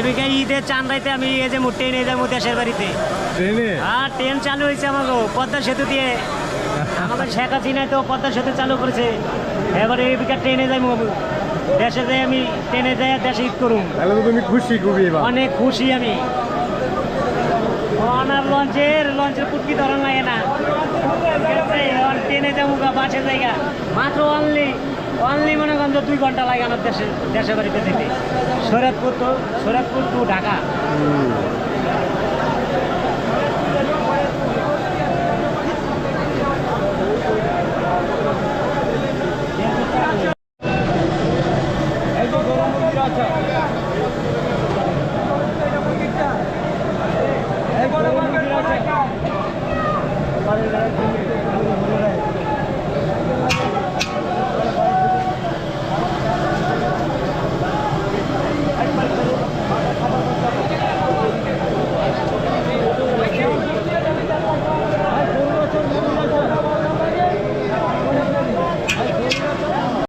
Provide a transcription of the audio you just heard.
এদিকে ঈদের চান রাইতে আমি এই যে ট্রেনে যাবো দেশের বাড়িতে। ট্রেনে? আর ট্রেন চালু হয়েছে আমাকে পদ্মা সেতু দিয়ে। আমাদের শেখ হাসিনায় তো পদ্মা সেতু চালু করেছে। এবারে এদিকে ট্রেনে যাবো দেশে যাই, আমি ট্রেনে যাই দেশে ঈদ করুন। তাহলে তো তুমি খুশি খুবই এবার। অনেক খুশি আমি। অনার লঞ্চের কুটকি ধরন লাগে না, ট্রেনে যাবো বাসে জায়গা মাত্র অনলি মনে করেন 2 ঘন্টা লাগে আমার দেশের বাড়িতে যেতে। শরীয়তপুর টু ঢাকা। এই তো গরম মন্দির আছে।